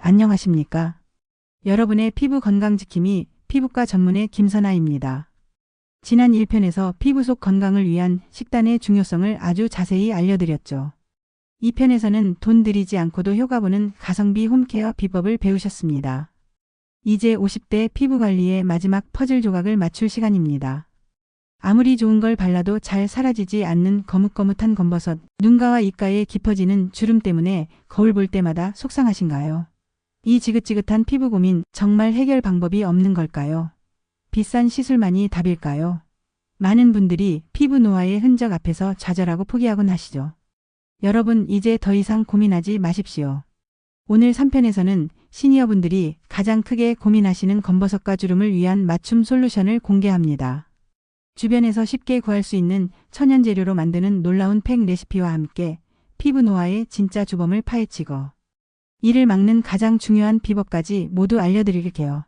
안녕하십니까? 여러분의 피부 건강 지킴이 피부과 전문의 김선아입니다. 지난 1편에서 피부 속 건강을 위한 식단의 중요성을 아주 자세히 알려드렸죠. 2편에서는 돈 들이지 않고도 효과 보는 가성비 홈케어 비법을 배우셨습니다. 이제 50대 피부 관리의 마지막 퍼즐 조각을 맞출 시간입니다. 아무리 좋은 걸 발라도 잘 사라지지 않는 거뭇거뭇한 검버섯, 눈가와 입가에 깊어지는 주름 때문에 거울 볼 때마다 속상하신가요? 이 지긋지긋한 피부 고민 정말 해결 방법이 없는 걸까요? 비싼 시술만이 답일까요? 많은 분들이 피부 노화의 흔적 앞에서 좌절하고 포기하곤 하시죠. 여러분 이제 더 이상 고민하지 마십시오. 오늘 3편에서는 시니어분들이 가장 크게 고민하시는 검버섯과 주름을 위한 맞춤 솔루션을 공개합니다. 주변에서 쉽게 구할 수 있는 천연 재료로 만드는 놀라운 팩 레시피와 함께 피부 노화의 진짜 주범을 파헤치고 이를 막는 가장 중요한 비법까지 모두 알려드릴게요.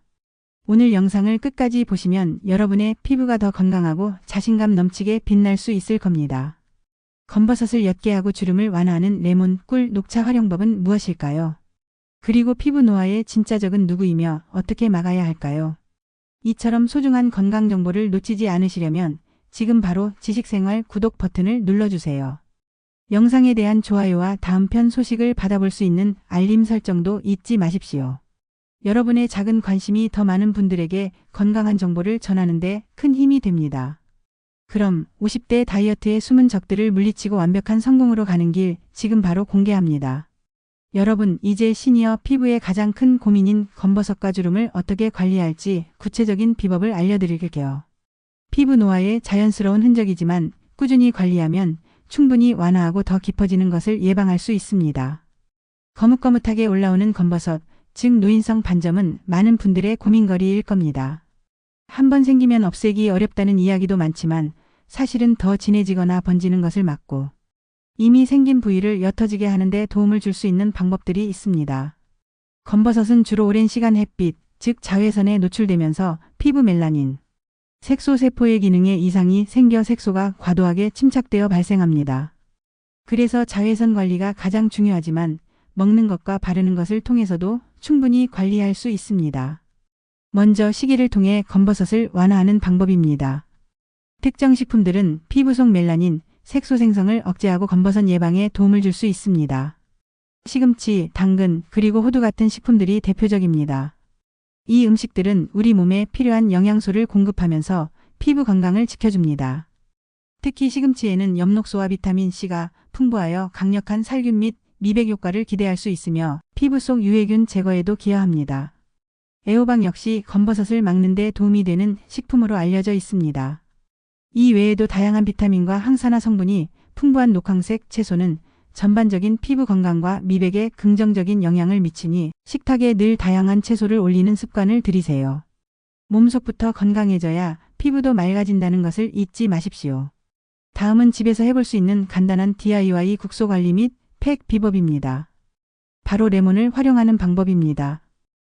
오늘 영상을 끝까지 보시면 여러분의 피부가 더 건강하고 자신감 넘치게 빛날 수 있을 겁니다. 검버섯을 옅게 하고 주름을 완화하는 레몬, 꿀, 녹차 활용법은 무엇일까요? 그리고 피부 노화의 진짜 적은 누구이며 어떻게 막아야 할까요? 이처럼 소중한 건강 정보를 놓치지 않으시려면 지금 바로 지식생활 구독 버튼을 눌러주세요. 영상에 대한 좋아요와 다음 편 소식을 받아볼 수 있는 알림 설정도 잊지 마십시오. 여러분의 작은 관심이 더 많은 분들에게 건강한 정보를 전하는 데 큰 힘이 됩니다. 그럼 50대 다이어트의 숨은 적들을 물리치고 완벽한 성공으로 가는 길 지금 바로 공개합니다. 여러분 이제 시니어 피부의 가장 큰 고민인 검버섯과 주름을 어떻게 관리할지 구체적인 비법을 알려드릴게요. 피부 노화의 자연스러운 흔적이지만 꾸준히 관리하면 충분히 완화하고 더 깊어지는 것을 예방할 수 있습니다. 거뭇거뭇하게 올라오는 검버섯, 즉 노인성 반점은 많은 분들의 고민거리일 겁니다. 한번 생기면 없애기 어렵다는 이야기도 많지만 사실은 더 진해지거나 번지는 것을 막고 이미 생긴 부위를 옅어지게 하는데 도움을 줄 수 있는 방법들이 있습니다. 검버섯은 주로 오랜 시간 햇빛, 즉 자외선에 노출되면서 피부 멜라닌, 색소 세포의 기능에 이상이 생겨 색소가 과도하게 침착되어 발생합니다. 그래서 자외선 관리가 가장 중요하지만 먹는 것과 바르는 것을 통해서도 충분히 관리할 수 있습니다. 먼저 식이를 통해 검버섯을 완화하는 방법입니다. 특정 식품들은 피부 속 멜라닌, 색소 생성을 억제하고 검버섯 예방에 도움을 줄 수 있습니다. 시금치, 당근, 그리고 호두 같은 식품들이 대표적입니다. 이 음식들은 우리 몸에 필요한 영양소를 공급하면서 피부 건강을 지켜줍니다. 특히 시금치에는 엽록소와 비타민 C가 풍부하여 강력한 살균 및 미백 효과를 기대할 수 있으며 피부 속 유해균 제거에도 기여합니다. 애호박 역시 검버섯을 막는 데 도움이 되는 식품으로 알려져 있습니다. 이 외에도 다양한 비타민과 항산화 성분이 풍부한 녹황색 채소는 전반적인 피부 건강과 미백에 긍정적인 영향을 미치니 식탁에 늘 다양한 채소를 올리는 습관을 들이세요. 몸속부터 건강해져야 피부도 맑아진다는 것을 잊지 마십시오. 다음은 집에서 해볼 수 있는 간단한 DIY 국소 관리 및 팩 비법입니다. 바로 레몬을 활용하는 방법입니다.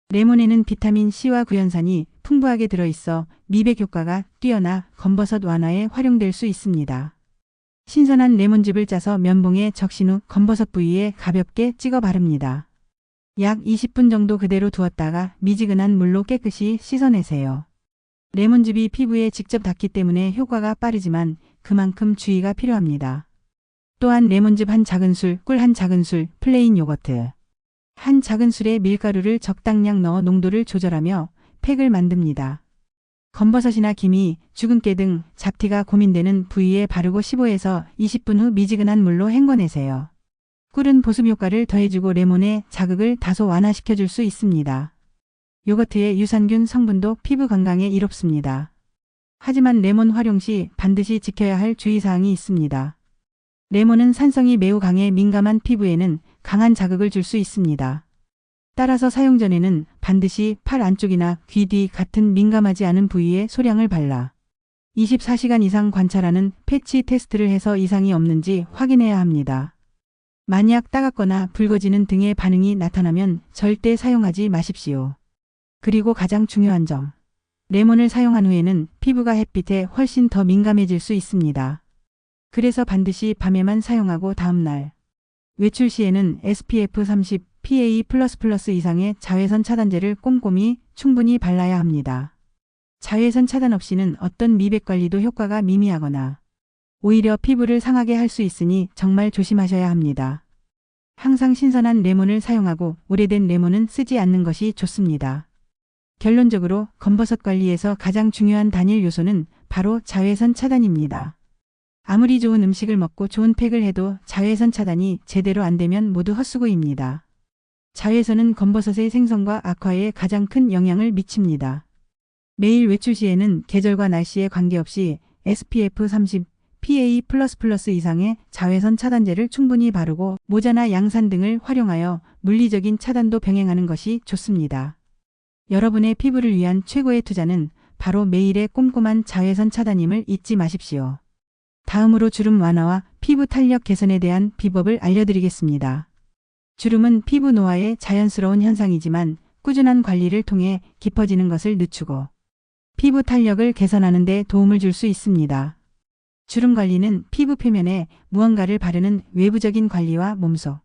레몬에는 비타민 C와 구연산이 풍부하게 들어있어 미백 효과가 뛰어나 검버섯 완화에 활용될 수 있습니다. 신선한 레몬즙을 짜서 면봉에 적신 후 검버섯 부위에 가볍게 찍어 바릅니다. 약 20분 정도 그대로 두었다가 미지근한 물로 깨끗이 씻어내세요. 레몬즙이 피부에 직접 닿기 때문에 효과가 빠르지만 그만큼 주의가 필요합니다. 또한 레몬즙 한 작은술, 꿀 한 작은술, 플레인 요거트 한 작은술에 밀가루를 적당량 넣어 농도를 조절하며 팩을 만듭니다. 검버섯이나 기미, 주근깨 등 잡티가 고민되는 부위에 바르고 15에서 20분 후 미지근한 물로 헹궈내세요. 꿀은 보습 효과를 더해주고 레몬의 자극을 다소 완화시켜줄 수 있습니다. 요거트의 유산균 성분도 피부 건강에 이롭습니다. 하지만 레몬 활용 시 반드시 지켜야 할 주의사항이 있습니다. 레몬은 산성이 매우 강해 민감한 피부에는 강한 자극을 줄 수 있습니다. 따라서 사용 전에는 반드시 팔 안쪽이나 귀 뒤 같은 민감하지 않은 부위에 소량을 발라 24시간 이상 관찰하는 패치 테스트를 해서 이상이 없는지 확인해야 합니다. 만약 따갑거나 붉어지는 등의 반응이 나타나면 절대 사용하지 마십시오. 그리고 가장 중요한 점. 레몬을 사용한 후에는 피부가 햇빛에 훨씬 더 민감해질 수 있습니다. 그래서 반드시 밤에만 사용하고 다음날 외출 시에는 SPF 30 PA++ 이상의 자외선 차단제를 꼼꼼히 충분히 발라야 합니다. 자외선 차단 없이는 어떤 미백 관리도 효과가 미미하거나 오히려 피부를 상하게 할 수 있으니 정말 조심하셔야 합니다. 항상 신선한 레몬을 사용하고 오래된 레몬은 쓰지 않는 것이 좋습니다. 결론적으로 검버섯 관리에서 가장 중요한 단일 요소는 바로 자외선 차단입니다. 아무리 좋은 음식을 먹고 좋은 팩을 해도 자외선 차단이 제대로 안 되면 모두 헛수고입니다. 자외선은 검버섯의 생성과 악화에 가장 큰 영향을 미칩니다. 매일 외출 시에는 계절과 날씨에 관계없이 SPF 30, PA++ 이상의 자외선 차단제를 충분히 바르고 모자나 양산 등을 활용하여 물리적인 차단도 병행하는 것이 좋습니다. 여러분의 피부를 위한 최고의 투자는 바로 매일의 꼼꼼한 자외선 차단임을 잊지 마십시오. 다음으로 주름 완화와 피부 탄력 개선에 대한 비법을 알려드리겠습니다. 주름은 피부 노화의 자연스러운 현상이지만 꾸준한 관리를 통해 깊어지는 것을 늦추고 피부 탄력을 개선하는 데 도움을 줄 수 있습니다. 주름 관리는 피부 표면에 무언가를 바르는 외부적인 관리와 몸속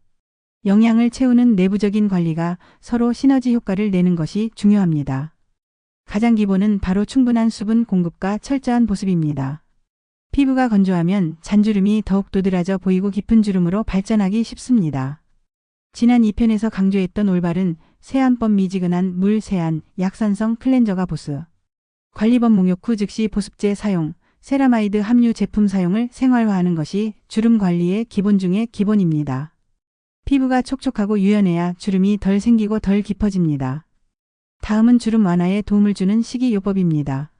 영양을 채우는 내부적인 관리가 서로 시너지 효과를 내는 것이 중요합니다. 가장 기본은 바로 충분한 수분 공급과 철저한 보습입니다. 피부가 건조하면 잔주름이 더욱 도드라져 보이고 깊은 주름으로 발전하기 쉽습니다. 지난 2편에서 강조했던 올바른 세안법 미지근한 물 세안, 약산성 클렌저가 보습, 관리법 목욕 후 즉시 보습제 사용, 세라마이드 함유 제품 사용을 생활화하는 것이 주름 관리의 기본 중의 기본입니다. 피부가 촉촉하고 유연해야 주름이 덜 생기고 덜 깊어집니다. 다음은 주름 완화에 도움을 주는 식이요법입니다.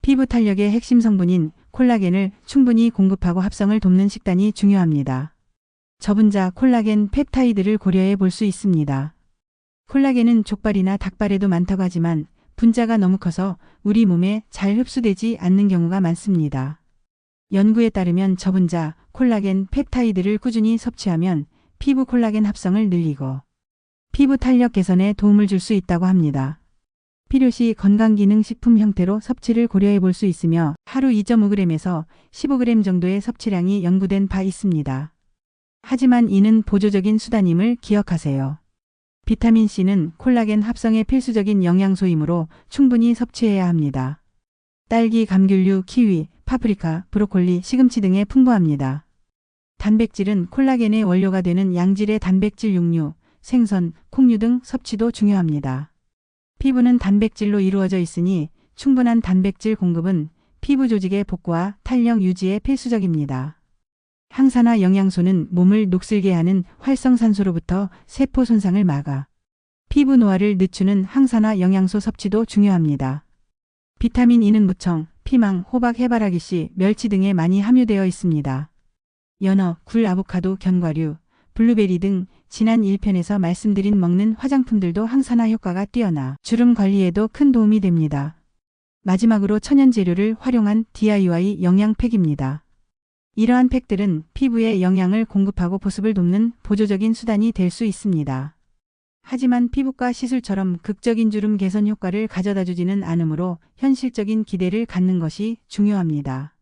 피부 탄력의 핵심 성분인 콜라겐을 충분히 공급하고 합성을 돕는 식단이 중요합니다. 저분자 콜라겐 펩타이드를 고려해 볼 수 있습니다. 콜라겐은 족발이나 닭발에도 많다고 하지만 분자가 너무 커서 우리 몸에 잘 흡수되지 않는 경우가 많습니다. 연구에 따르면 저분자 콜라겐 펩타이드를 꾸준히 섭취하면 피부 콜라겐 합성을 늘리고 피부 탄력 개선에 도움을 줄 수 있다고 합니다. 필요시 건강기능식품 형태로 섭취를 고려해 볼 수 있으며 하루 2.5g에서 15g 정도의 섭취량이 연구된 바 있습니다. 하지만 이는 보조적인 수단임을 기억하세요. 비타민C는 콜라겐 합성에 필수적인 영양소이므로 충분히 섭취해야 합니다. 딸기, 감귤류, 키위, 파프리카, 브로콜리, 시금치 등에 풍부합니다. 단백질은 콜라겐의 원료가 되는 양질의 단백질 육류, 생선, 콩류 등 섭취도 중요합니다. 피부는 단백질로 이루어져 있으니 충분한 단백질 공급은 피부 조직의 복구와 탄력 유지에 필수적입니다. 항산화 영양소는 몸을 녹슬게 하는 활성산소로부터 세포 손상을 막아 피부 노화를 늦추는 항산화 영양소 섭취도 중요합니다. 비타민 E는 무청, 피망, 호박, 해바라기씨, 멸치 등에 많이 함유되어 있습니다. 연어, 굴, 아보카도, 견과류, 블루베리 등 지난 1편에서 말씀드린 먹는 화장품들도 항산화 효과가 뛰어나 주름 관리에도 큰 도움이 됩니다. 마지막으로 천연 재료를 활용한 DIY 영양팩입니다. 이러한 팩들은 피부에 영양을 공급하고 보습을 돕는 보조적인 수단이 될 수 있습니다. 하지만 피부과 시술처럼 극적인 주름 개선 효과를 가져다주지는 않으므로 현실적인 기대를 갖는 것이 중요합니다.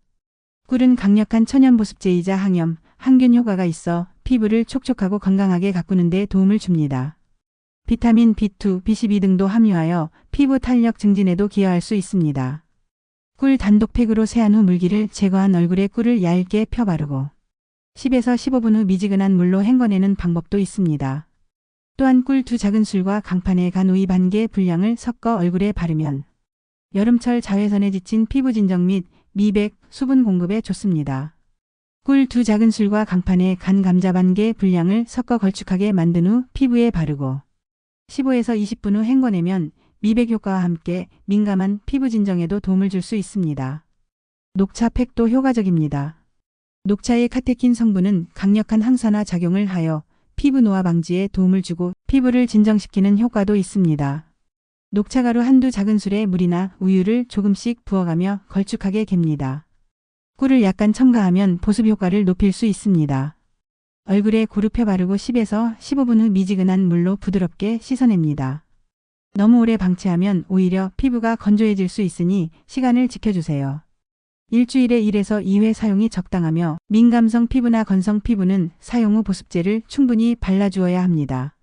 꿀은 강력한 천연 보습제이자 항염, 항균 효과가 있어 피부를 촉촉하고 건강하게 가꾸는 데 도움을 줍니다. 비타민 B2, B12 등도 함유하여 피부 탄력 증진에도 기여할 수 있습니다. 꿀 단독 팩으로 세안 후 물기를 제거한 얼굴에 꿀을 얇게 펴 바르고 10에서 15분 후 미지근한 물로 헹궈내는 방법도 있습니다. 또한 꿀 2작은술과 강판에 간 오이 반 개 분량을 섞어 얼굴에 바르면 여름철 자외선에 지친 피부 진정 및 미백, 수분 공급에 좋습니다. 꿀 2작은술과 강판에 간 감자 반 개 분량을 섞어 걸쭉하게 만든 후 피부에 바르고 15에서 20분 후 헹궈내면 미백 효과와 함께 민감한 피부 진정에도 도움을 줄 수 있습니다. 녹차 팩도 효과적입니다. 녹차의 카테킨 성분은 강력한 항산화 작용을 하여 피부 노화 방지에 도움을 주고 피부를 진정시키는 효과도 있습니다. 녹차가루 한두 작은술에 물이나 우유를 조금씩 부어가며 걸쭉하게 갭니다. 꿀을 약간 첨가하면 보습 효과를 높일 수 있습니다. 얼굴에 고루 펴 바르고 10에서 15분 후 미지근한 물로 부드럽게 씻어냅니다. 너무 오래 방치하면 오히려 피부가 건조해질 수 있으니 시간을 지켜주세요. 일주일에 1에서 2회 사용이 적당하며 민감성 피부나 건성 피부는 사용 후 보습제를 충분히 발라주어야 합니다.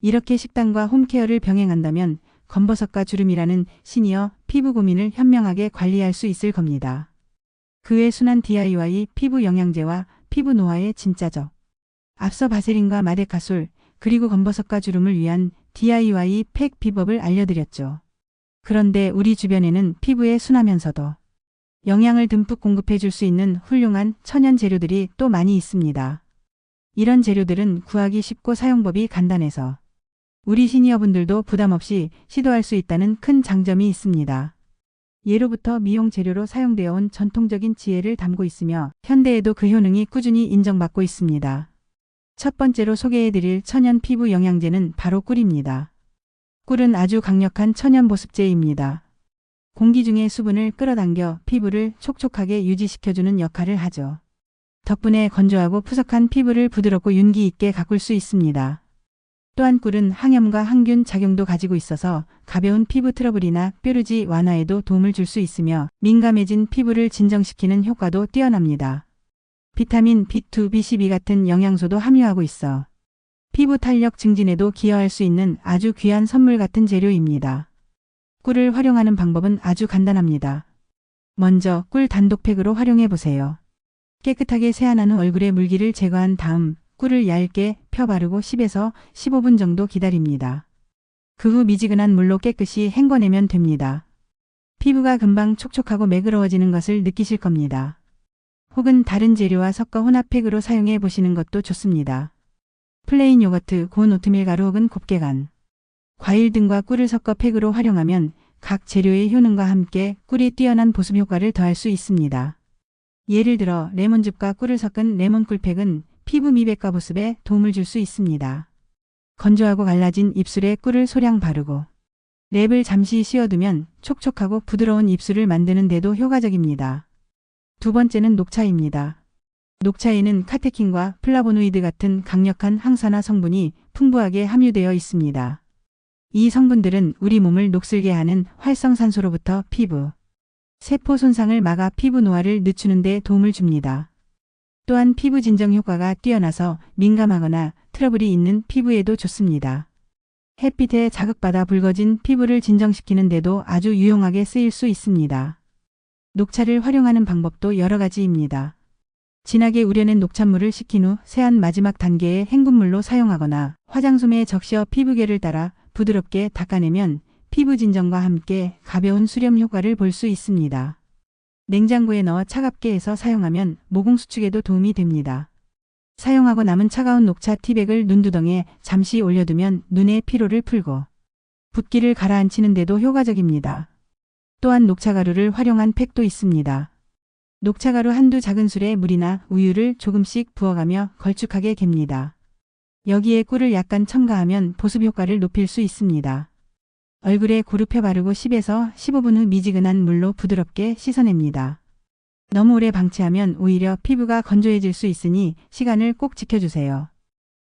이렇게 식단과 홈케어를 병행한다면 검버섯과 주름이라는 시니어 피부 고민을 현명하게 관리할 수 있을 겁니다. 그 외 순한 DIY 피부 영양제와 피부 노화의 진짜적. 앞서 바세린과 마데카솔 그리고 검버섯과 주름을 위한 DIY 팩 비법을 알려드렸죠. 그런데 우리 주변에는 피부에 순하면서도 영양을 듬뿍 공급해 줄 수 있는 훌륭한 천연 재료들이 또 많이 있습니다. 이런 재료들은 구하기 쉽고 사용법이 간단해서 우리 시니어분들도 부담 없이 시도할 수 있다는 큰 장점이 있습니다. 예로부터 미용 재료로 사용되어 온 전통적인 지혜를 담고 있으며 현대에도 그 효능이 꾸준히 인정받고 있습니다. 첫 번째로 소개해드릴 천연 피부 영양제는 바로 꿀입니다. 꿀은 아주 강력한 천연 보습제입니다. 공기 중의 수분을 끌어당겨 피부를 촉촉하게 유지시켜주는 역할을 하죠. 덕분에 건조하고 푸석한 피부를 부드럽고 윤기 있게 가꿀 수 있습니다. 또한 꿀은 항염과 항균 작용도 가지고 있어서 가벼운 피부 트러블이나 뾰루지 완화에도 도움을 줄 수 있으며 민감해진 피부를 진정시키는 효과도 뛰어납니다. 비타민 B2, B12 같은 영양소도 함유하고 있어 피부 탄력 증진에도 기여할 수 있는 아주 귀한 선물 같은 재료입니다. 꿀을 활용하는 방법은 아주 간단합니다. 먼저 꿀 단독팩으로 활용해 보세요. 깨끗하게 세안한 후 얼굴에 물기를 제거한 다음 꿀을 얇게 펴 바르고 10에서 15분 정도 기다립니다. 그 후 미지근한 물로 깨끗이 헹궈내면 됩니다. 피부가 금방 촉촉하고 매끄러워지는 것을 느끼실 겁니다. 혹은 다른 재료와 섞어 혼합팩으로 사용해 보시는 것도 좋습니다. 플레인 요거트, 고운 오트밀 가루 혹은 곱게 간 과일 등과 꿀을 섞어 팩으로 활용하면 각 재료의 효능과 함께 꿀이 뛰어난 보습 효과를 더할 수 있습니다. 예를 들어 레몬즙과 꿀을 섞은 레몬꿀팩은 피부 미백과 보습에 도움을 줄 수 있습니다. 건조하고 갈라진 입술에 꿀을 소량 바르고 랩을 잠시 씌워두면 촉촉하고 부드러운 입술을 만드는 데도 효과적입니다. 두 번째는 녹차입니다. 녹차에는 카테킨과 플라보노이드 같은 강력한 항산화 성분이 풍부하게 함유되어 있습니다. 이 성분들은 우리 몸을 녹슬게 하는 활성산소로부터 피부, 세포 손상을 막아 피부 노화를 늦추는 데 도움을 줍니다. 또한 피부 진정 효과가 뛰어나서 민감하거나 트러블이 있는 피부에도 좋습니다. 햇빛에 자극받아 붉어진 피부를 진정시키는 데도 아주 유용하게 쓰일 수 있습니다. 녹차를 활용하는 방법도 여러 가지입니다. 진하게 우려낸 녹차물을 식힌 후 세안 마지막 단계에 헹군물로 사용하거나 화장솜에 적셔 피부결을 따라 부드럽게 닦아내면 피부 진정과 함께 가벼운 수렴 효과를 볼 수 있습니다. 냉장고에 넣어 차갑게 해서 사용하면 모공 수축에도 도움이 됩니다. 사용하고 남은 차가운 녹차 티백을 눈두덩에 잠시 올려두면 눈의 피로를 풀고 붓기를 가라앉히는 데도 효과적입니다. 또한 녹차가루를 활용한 팩도 있습니다. 녹차가루 한두 작은술에 물이나 우유를 조금씩 부어가며 걸쭉하게 갭니다. 여기에 꿀을 약간 첨가하면 보습 효과를 높일 수 있습니다. 얼굴에 고루 펴 바르고 10에서 15분 후 미지근한 물로 부드럽게 씻어냅니다. 너무 오래 방치하면 오히려 피부가 건조해질 수 있으니 시간을 꼭 지켜주세요.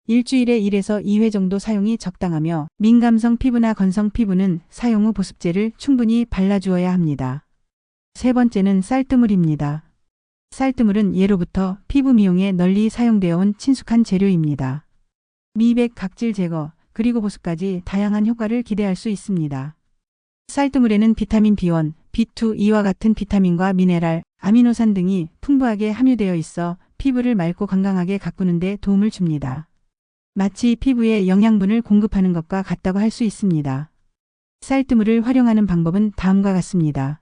일주일에 1에서 2회 정도 사용이 적당하며 민감성 피부나 건성 피부는 사용 후 보습제를 충분히 발라주어야 합니다. 세 번째는 쌀뜨물입니다. 쌀뜨물은 예로부터 피부 미용에 널리 사용되어 온 친숙한 재료입니다. 미백, 각질 제거, 그리고 보습까지 다양한 효과를 기대할 수 있습니다. 쌀뜨물에는 비타민 B1, B2, E와 같은 비타민과 미네랄, 아미노산 등이 풍부하게 함유되어 있어 피부를 맑고 건강하게 가꾸는 데 도움을 줍니다. 마치 피부에 영양분을 공급하는 것과 같다고 할 수 있습니다. 쌀뜨물을 활용하는 방법은 다음과 같습니다.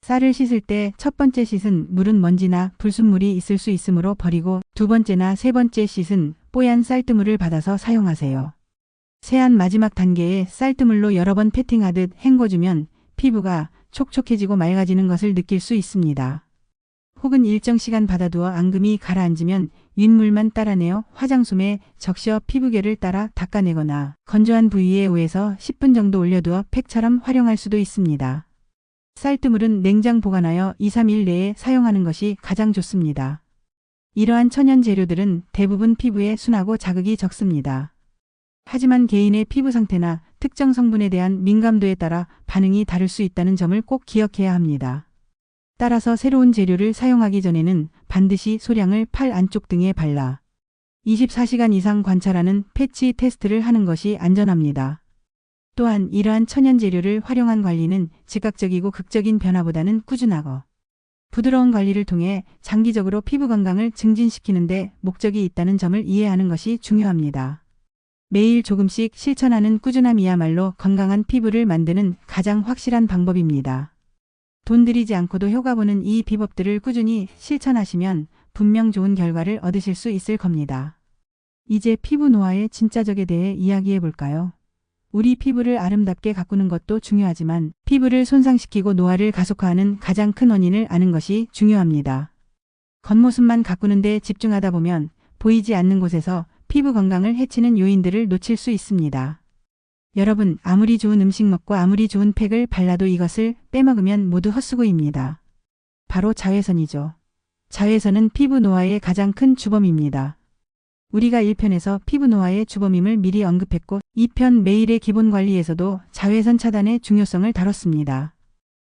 쌀을 씻을 때 첫 번째 씻은 물은 먼지나 불순물이 있을 수 있으므로 버리고 두 번째나 세 번째 씻은 뽀얀 쌀뜨물을 받아서 사용하세요. 세안 마지막 단계에 쌀뜨물로 여러 번 패팅하듯 헹궈주면 피부가 촉촉해지고 맑아지는 것을 느낄 수 있습니다. 혹은 일정 시간 받아두어 앙금이 가라앉으면 윗물만 따라내어 화장솜에 적셔 피부결을 따라 닦아내거나 건조한 부위에 5에서 10분 정도 올려두어 팩처럼 활용할 수도 있습니다. 쌀뜨물은 냉장 보관하여 2-3일 내에 사용하는 것이 가장 좋습니다. 이러한 천연 재료들은 대부분 피부에 순하고 자극이 적습니다. 하지만 개인의 피부 상태나 특정 성분에 대한 민감도에 따라 반응이 다를 수 있다는 점을 꼭 기억해야 합니다. 따라서 새로운 재료를 사용하기 전에는 반드시 소량을 팔 안쪽 등에 발라 24시간 이상 관찰하는 패치 테스트를 하는 것이 안전합니다. 또한 이러한 천연 재료를 활용한 관리는 즉각적이고 극적인 변화보다는 꾸준하고 부드러운 관리를 통해 장기적으로 피부 건강을 증진시키는 데 목적이 있다는 점을 이해하는 것이 중요합니다. 매일 조금씩 실천하는 꾸준함이야말로 건강한 피부를 만드는 가장 확실한 방법입니다. 돈 들이지 않고도 효과 보는 이 비법들을 꾸준히 실천하시면 분명 좋은 결과를 얻으실 수 있을 겁니다. 이제 피부 노화의 진짜적에 대해 이야기해 볼까요? 우리 피부를 아름답게 가꾸는 것도 중요하지만 피부를 손상시키고 노화를 가속화하는 가장 큰 원인을 아는 것이 중요합니다. 겉모습만 가꾸는 데 집중하다 보면 보이지 않는 곳에서 피부 건강을 해치는 요인들을 놓칠 수 있습니다. 여러분, 아무리 좋은 음식 먹고 아무리 좋은 팩을 발라도 이것을 빼먹으면 모두 헛수고입니다. 바로 자외선이죠. 자외선은 피부 노화의 가장 큰 주범입니다. 우리가 1편에서 피부 노화의 주범임을 미리 언급했고 2편 매일의 기본 관리에서도 자외선 차단의 중요성을 다뤘습니다.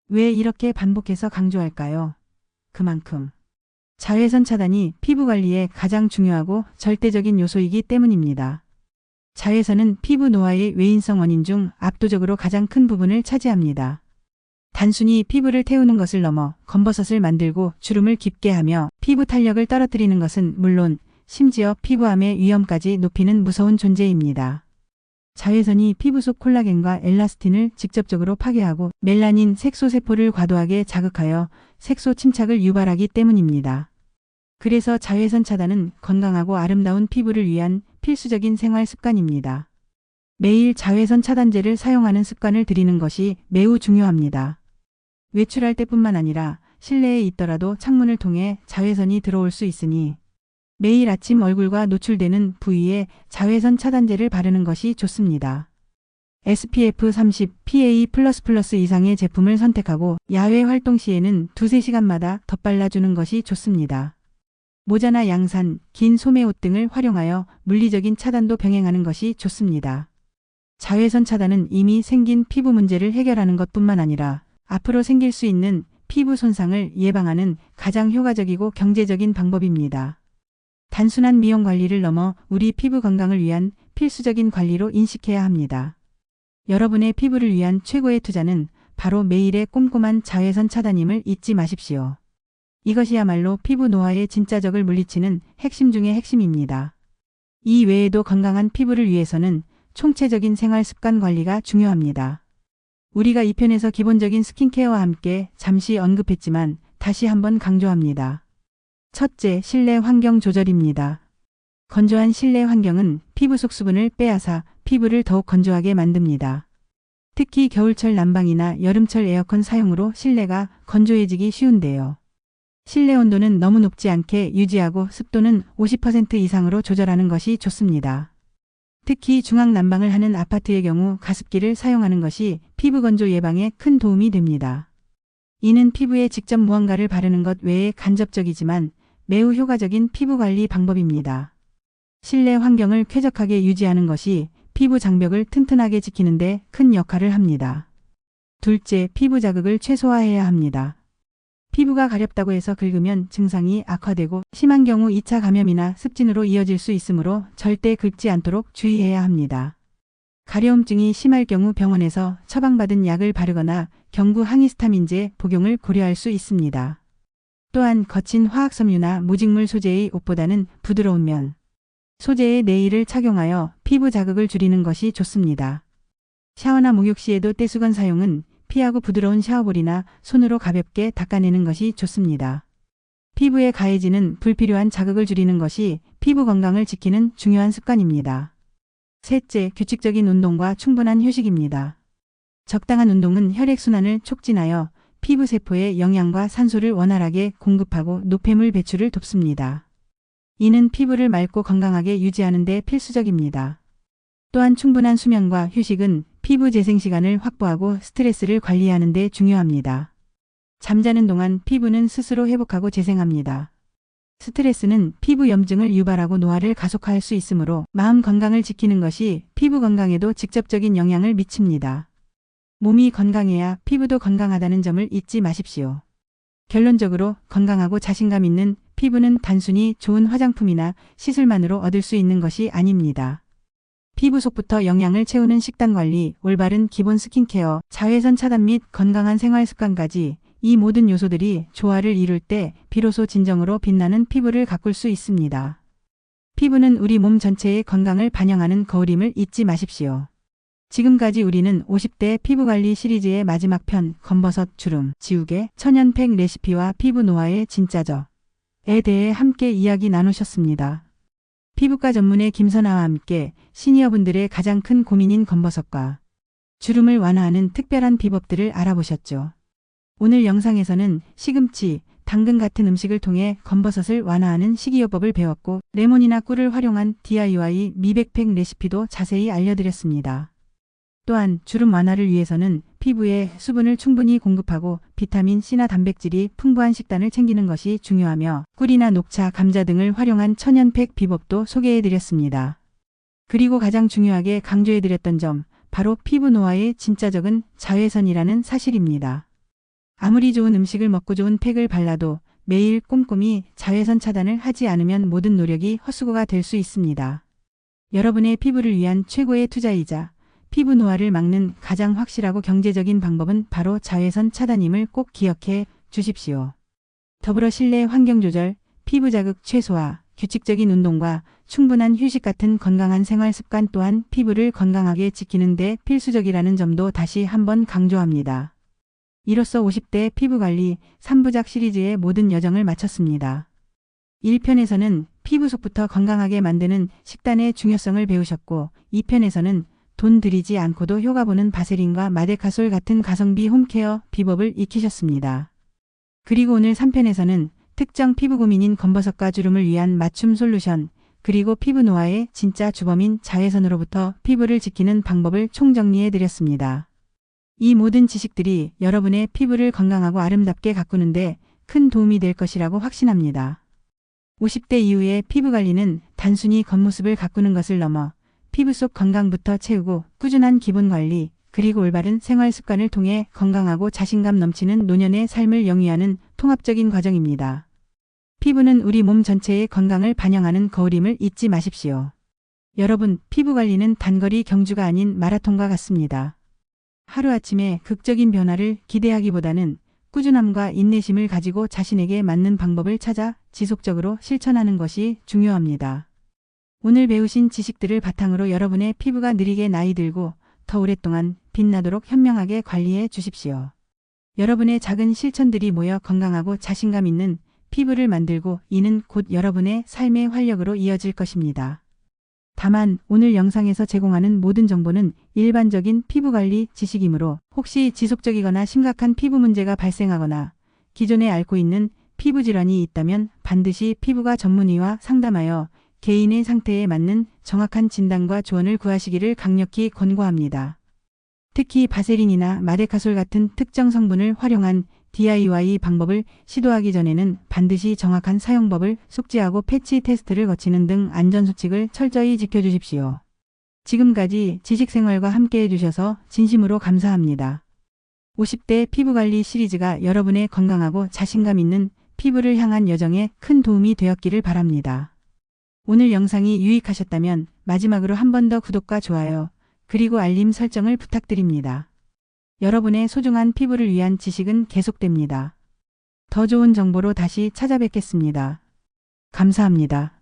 왜 이렇게 반복해서 강조할까요? 그만큼 자외선 차단이 피부 관리에 가장 중요하고 절대적인 요소이기 때문입니다. 자외선은 피부 노화의 외인성 원인 중 압도적으로 가장 큰 부분을 차지합니다. 단순히 피부를 태우는 것을 넘어 검버섯을 만들고 주름을 깊게 하며 피부 탄력을 떨어뜨리는 것은 물론 심지어 피부암의 위험까지 높이는 무서운 존재입니다. 자외선이 피부 속 콜라겐과 엘라스틴을 직접적으로 파괴하고 멜라닌 색소세포를 과도하게 자극하여 색소 침착을 유발하기 때문입니다. 그래서 자외선 차단은 건강하고 아름다운 피부를 위한 필수적인 생활 습관입니다. 매일 자외선 차단제를 사용하는 습관을 들이는 것이 매우 중요합니다. 외출할 때뿐만 아니라 실내에 있더라도 창문을 통해 자외선이 들어올 수 있으니 매일 아침 얼굴과 노출되는 부위에 자외선 차단제를 바르는 것이 좋습니다. SPF 30 PA++ 이상의 제품을 선택하고 야외 활동 시에는 2~3시간마다 덧발라주는 것이 좋습니다. 모자나 양산, 긴 소매옷 등을 활용하여 물리적인 차단도 병행하는 것이 좋습니다. 자외선 차단은 이미 생긴 피부 문제를 해결하는 것뿐만 아니라 앞으로 생길 수 있는 피부 손상을 예방하는 가장 효과적이고 경제적인 방법입니다. 단순한 미용 관리를 넘어 우리 피부 건강을 위한 필수적인 관리로 인식해야 합니다. 여러분의 피부를 위한 최고의 투자는 바로 매일의 꼼꼼한 자외선 차단임을 잊지 마십시오. 이것이야말로 피부 노화의 진짜 적을 물리치는 핵심 중의 핵심입니다. 이 외에도 건강한 피부를 위해서는 총체적인 생활 습관 관리가 중요합니다. 우리가 2편에서 기본적인 스킨케어와 함께 잠시 언급했지만 다시 한번 강조합니다. 첫째, 실내 환경 조절입니다. 건조한 실내 환경은 피부 속 수분을 빼앗아 피부를 더욱 건조하게 만듭니다. 특히 겨울철 난방이나 여름철 에어컨 사용으로 실내가 건조해지기 쉬운데요. 실내 온도는 너무 높지 않게 유지하고 습도는 50% 이상으로 조절하는 것이 좋습니다. 특히 중앙 난방을 하는 아파트의 경우 가습기를 사용하는 것이 피부 건조 예방에 큰 도움이 됩니다. 이는 피부에 직접 무언가를 바르는 것 외에 간접적이지만 매우 효과적인 피부 관리 방법입니다. 실내 환경을 쾌적하게 유지하는 것이 피부 장벽을 튼튼하게 지키는 데 큰 역할을 합니다. 둘째, 피부 자극을 최소화해야 합니다. 피부가 가렵다고 해서 긁으면 증상이 악화되고 심한 경우 2차 감염이나 습진으로 이어질 수 있으므로 절대 긁지 않도록 주의해야 합니다. 가려움증이 심할 경우 병원에서 처방받은 약을 바르거나 경구 항히스타민제 복용을 고려할 수 있습니다. 또한 거친 화학섬유나 무직물 소재의 옷보다는 부드러운 면 소재의 네일을 착용하여 피부 자극을 줄이는 것이 좋습니다. 샤워나 목욕 시에도 떼수건 사용은 피하고 부드러운 샤워볼이나 손으로 가볍게 닦아내는 것이 좋습니다. 피부에 가해지는 불필요한 자극을 줄이는 것이 피부 건강을 지키는 중요한 습관입니다. 셋째, 규칙적인 운동과 충분한 휴식입니다. 적당한 운동은 혈액순환을 촉진하여 피부 세포에 영양과 산소를 원활하게 공급하고 노폐물 배출을 돕습니다. 이는 피부를 맑고 건강하게 유지하는 데 필수적입니다. 또한 충분한 수면과 휴식은 피부 재생 시간을 확보하고 스트레스를 관리하는 데 중요합니다. 잠자는 동안 피부는 스스로 회복하고 재생합니다. 스트레스는 피부 염증을 유발하고 노화를 가속화할 수 있으므로 마음 건강을 지키는 것이 피부 건강에도 직접적인 영향을 미칩니다. 몸이 건강해야 피부도 건강하다는 점을 잊지 마십시오. 결론적으로 건강하고 자신감 있는 피부는 단순히 좋은 화장품이나 시술만으로 얻을 수 있는 것이 아닙니다. 피부 속부터 영양을 채우는 식단 관리, 올바른 기본 스킨케어, 자외선 차단 및 건강한 생활 습관까지 이 모든 요소들이 조화를 이룰 때 비로소 진정으로 빛나는 피부를 가꿀 수 있습니다. 피부는 우리 몸 전체의 건강을 반영하는 거울임을 잊지 마십시오. 지금까지 우리는 50대 피부관리 시리즈의 마지막 편 검버섯, 주름, 지우개, 천연팩 레시피와 피부 노화의 진짜저에 대해 함께 이야기 나누셨습니다. 피부과 전문의 김선아와 함께 시니어분들의 가장 큰 고민인 검버섯과 주름을 완화하는 특별한 비법들을 알아보셨죠. 오늘 영상에서는 시금치, 당근 같은 음식을 통해 검버섯을 완화하는 식이요법을 배웠고 레몬이나 꿀을 활용한 DIY 미백팩 레시피도 자세히 알려드렸습니다. 또한 주름 완화를 위해서는 피부에 수분을 충분히 공급하고 비타민C나 단백질이 풍부한 식단을 챙기는 것이 중요하며 꿀이나 녹차, 감자 등을 활용한 천연팩 비법도 소개해드렸습니다. 그리고 가장 중요하게 강조해드렸던 점, 바로 피부 노화의 진짜적은 자외선이라는 사실입니다. 아무리 좋은 음식을 먹고 좋은 팩을 발라도 매일 꼼꼼히 자외선 차단을 하지 않으면 모든 노력이 헛수고가 될 수 있습니다. 여러분의 피부를 위한 최고의 투자이자 피부 노화를 막는 가장 확실하고 경제적인 방법은 바로 자외선 차단임을 꼭 기억해 주십시오. 더불어 실내 환경 조절, 피부 자극 최소화, 규칙적인 운동과 충분한 휴식 같은 건강한 생활 습관 또한 피부를 건강하게 지키는 데 필수적이라는 점도 다시 한번 강조합니다. 이로써 50대 피부관리 3부작 시리즈의 모든 여정을 마쳤습니다. 1편에서는 피부 속부터 건강하게 만드는 식단의 중요성을 배우셨고 2편에서는 돈 들이지 않고도 효과 보는 바세린과 마데카솔 같은 가성비 홈케어 비법을 익히셨습니다. 그리고 오늘 3편에서는 특정 피부 고민인 검버섯과 주름을 위한 맞춤 솔루션, 그리고 피부 노화의 진짜 주범인 자외선으로부터 피부를 지키는 방법을 총정리해드렸습니다. 이 모든 지식들이 여러분의 피부를 건강하고 아름답게 가꾸는데 큰 도움이 될 것이라고 확신합니다. 50대 이후의 피부 관리는 단순히 겉모습을 가꾸는 것을 넘어 피부 속 건강부터 채우고 꾸준한 기본 관리, 그리고 올바른 생활 습관을 통해 건강하고 자신감 넘치는 노년의 삶을 영위하는 통합적인 과정입니다. 피부는 우리 몸 전체의 건강을 반영하는 거울임을 잊지 마십시오. 여러분, 피부 관리는 단거리 경주가 아닌 마라톤과 같습니다. 하루아침에 극적인 변화를 기대하기보다는 꾸준함과 인내심을 가지고 자신에게 맞는 방법을 찾아 지속적으로 실천하는 것이 중요합니다. 오늘 배우신 지식들을 바탕으로 여러분의 피부가 느리게 나이 들고 더 오랫동안 빛나도록 현명하게 관리해 주십시오. 여러분의 작은 실천들이 모여 건강하고 자신감 있는 피부를 만들고 이는 곧 여러분의 삶의 활력으로 이어질 것입니다. 다만 오늘 영상에서 제공하는 모든 정보는 일반적인 피부관리 지식이므로 혹시 지속적이거나 심각한 피부 문제가 발생하거나 기존에 앓고 있는 피부 질환이 있다면 반드시 피부과 전문의와 상담하여 개인의 상태에 맞는 정확한 진단과 조언을 구하시기를 강력히 권고합니다. 특히 바세린이나 마데카솔 같은 특정 성분을 활용한 DIY 방법을 시도하기 전에는 반드시 정확한 사용법을 숙지하고 패치 테스트를 거치는 등 안전수칙을 철저히 지켜주십시오. 지금까지 지식생활과 함께 해주셔서 진심으로 감사합니다. 50대 피부관리 시리즈가 여러분의 건강하고 자신감 있는 피부를 향한 여정에 큰 도움이 되었기를 바랍니다. 오늘 영상이 유익하셨다면 마지막으로 한 번 더 구독과 좋아요, 그리고 알림 설정을 부탁드립니다. 여러분의 소중한 피부를 위한 지식은 계속됩니다. 더 좋은 정보로 다시 찾아뵙겠습니다. 감사합니다.